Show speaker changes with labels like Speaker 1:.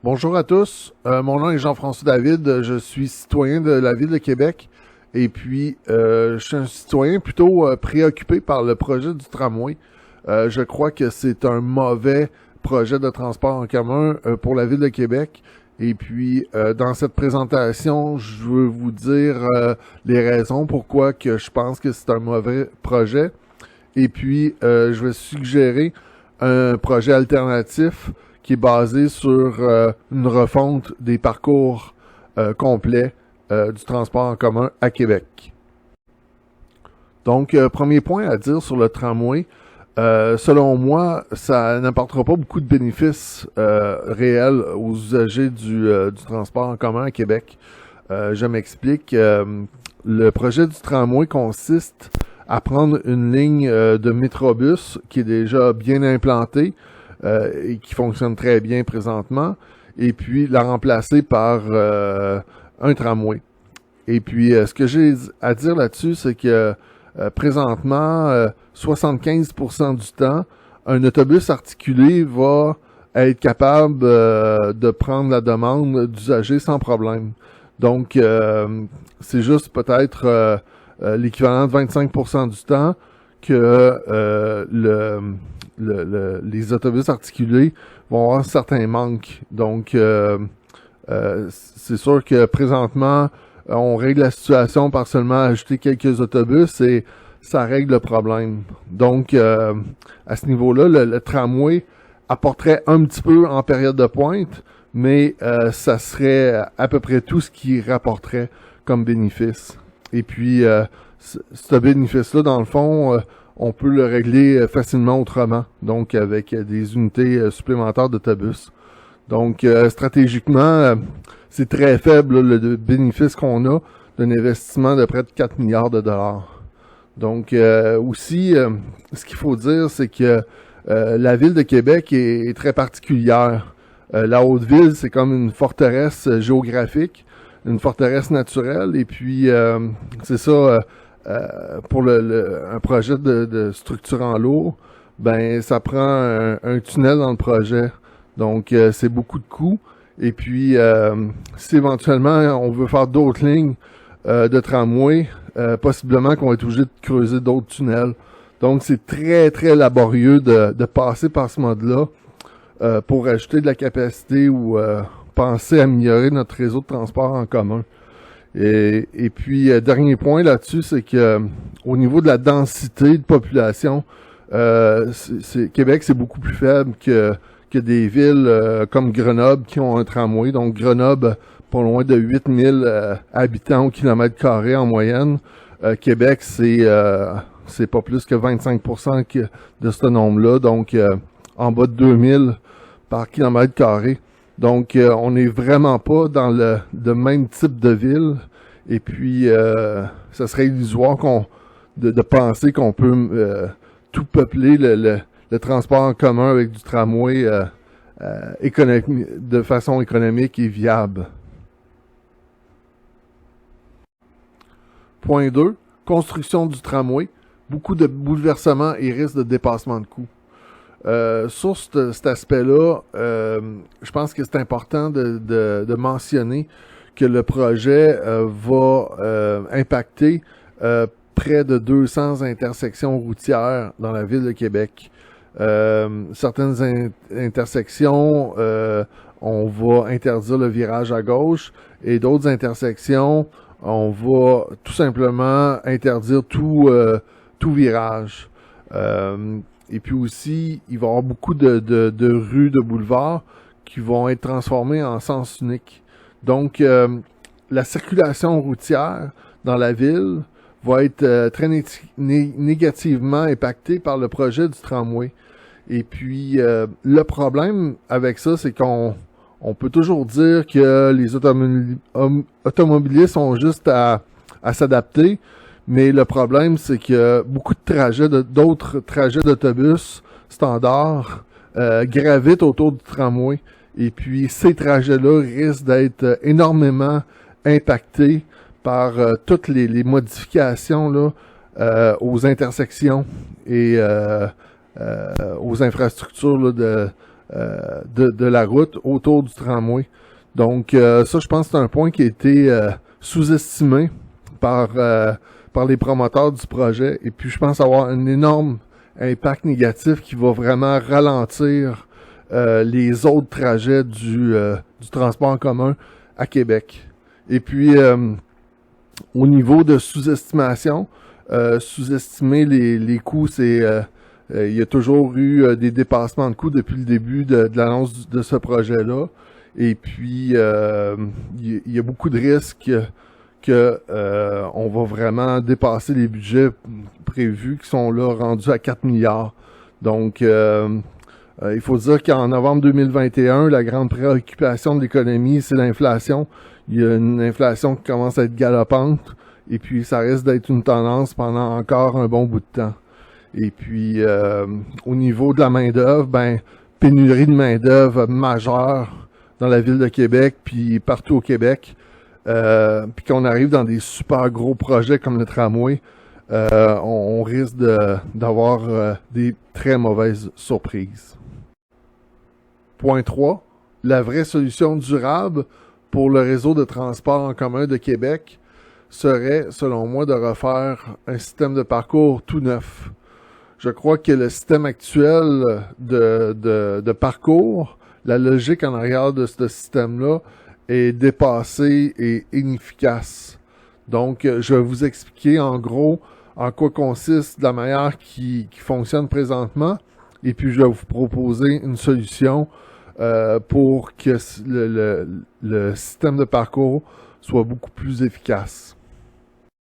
Speaker 1: Bonjour à tous, mon nom est Jean-François David, je suis citoyen de la ville de Québec et puis je suis un citoyen plutôt préoccupé par le projet du tramway. Je crois que c'est un mauvais projet de transport en commun pour la ville de Québec et puis dans cette présentation, je veux vous dire les raisons pourquoi que je pense que c'est un mauvais projet et puis je vais suggérer un projet alternatif qui est basé sur une refonte des parcours complets du transport en commun à Québec. Donc, premier point à dire sur le tramway, selon moi, ça n'apportera pas beaucoup de bénéfices réels aux usagers du transport en commun à Québec. Je m'explique. Le projet du tramway consiste à prendre une ligne de métrobus qui est déjà bien implantée, et qui fonctionne très bien présentement, et puis la remplacer par un tramway. Et puis, ce que j'ai à dire là-dessus, c'est que présentement, 75% du temps, un autobus articulé va être capable de prendre la demande d'usagers sans problème. Donc, c'est juste peut-être l'équivalent de 25% du temps que les autobus articulés vont avoir certains manques. Donc, c'est sûr que présentement, on règle la situation par seulement ajouter quelques autobus et ça règle le problème. Donc, à ce niveau-là, le tramway apporterait un petit peu en période de pointe, mais ça serait à peu près tout ce qui rapporterait comme bénéfice. Et puis, ce bénéfice-là, dans le fond, on peut le régler facilement autrement, donc avec des unités supplémentaires d'autobus. Donc, stratégiquement, c'est très faible là, le bénéfice qu'on a d'un investissement de près de 4 milliards de dollars. Donc, aussi, ce qu'il faut dire, c'est que la ville de Québec est très particulière. La Haute-Ville, c'est comme une forteresse géographique, une forteresse naturelle, et puis, c'est ça... pour un projet de structure en lourd, ben ça prend un tunnel dans le projet. Donc, c'est beaucoup de coûts. Et puis, si éventuellement on veut faire d'autres lignes de tramway, possiblement qu'on va être obligé de creuser d'autres tunnels. Donc, c'est très, très laborieux de passer par ce mode-là pour ajouter de la capacité ou penser à améliorer notre réseau de transport en commun. Et puis, dernier point là-dessus, c'est que au niveau de la densité de population, Québec, c'est beaucoup plus faible que des villes comme Grenoble qui ont un tramway. Donc, Grenoble, pas loin de 8000 habitants au kilomètre carré en moyenne. Québec, c'est pas plus que 25% de ce nombre-là. Donc, en bas de 2000 par kilomètre carré. Donc, on n'est vraiment pas dans le même type de ville. Et puis, ça serait illusoire de penser qu'on peut tout peupler le transport en commun avec du tramway de façon économique et viable. Point 2. Construction du tramway. Beaucoup de bouleversements et risques de dépassement de coûts. Sur cet aspect-là, je pense que c'est important de mentionner que le projet va impacter près de 200 intersections routières dans la ville de Québec. Certaines intersections, on va interdire le virage à gauche et d'autres intersections, on va tout simplement interdire tout virage. Et puis aussi, il va y avoir beaucoup de rues, de boulevards qui vont être transformées en sens unique. Donc, la circulation routière dans la ville va être très négativement impactée par le projet du tramway. Et puis, le problème avec ça, c'est qu'on peut toujours dire que les automobilistes ont juste à s'adapter. Mais le problème, c'est que beaucoup d'autres trajets d'autobus standards gravitent autour du tramway. Et puis, ces trajets-là risquent d'être énormément impactés par toutes les modifications là, aux intersections et aux infrastructures là, de la route autour du tramway. Donc ça, je pense que c'est un point qui a été sous-estimé par les promoteurs du projet. Et puis je pense avoir un énorme impact négatif qui va vraiment ralentir les autres trajets du transport en commun à Québec. Et puis au niveau de sous-estimation, sous-estimer les coûts, c'est il y a toujours eu des dépassements de coûts depuis le début de l'annonce de ce projet-là. Et puis, il y a beaucoup de risques que on va vraiment dépasser les budgets prévus qui sont là rendus à 4 milliards. Donc, il faut dire qu'en novembre 2021, la grande préoccupation de l'économie, c'est l'inflation. Il y a une inflation qui commence à être galopante et puis ça risque d'être une tendance pendant encore un bon bout de temps. Et puis, au niveau de la main-d'œuvre, pénurie de main-d'œuvre majeure dans la ville de Québec, puis partout au Québec. Puis qu'on arrive dans des super gros projets comme le tramway, on risque d'avoir des très mauvaises surprises. Point 3. La vraie solution durable pour le réseau de transport en commun de Québec serait, selon moi, de refaire un système de parcours tout neuf. Je crois que le système actuel de parcours, la logique en arrière de ce système-là est dépassée et inefficace. Donc, je vais vous expliquer en gros en quoi consiste la manière qui fonctionne présentement et puis je vais vous proposer une solution pour que le système de parcours soit beaucoup plus efficace.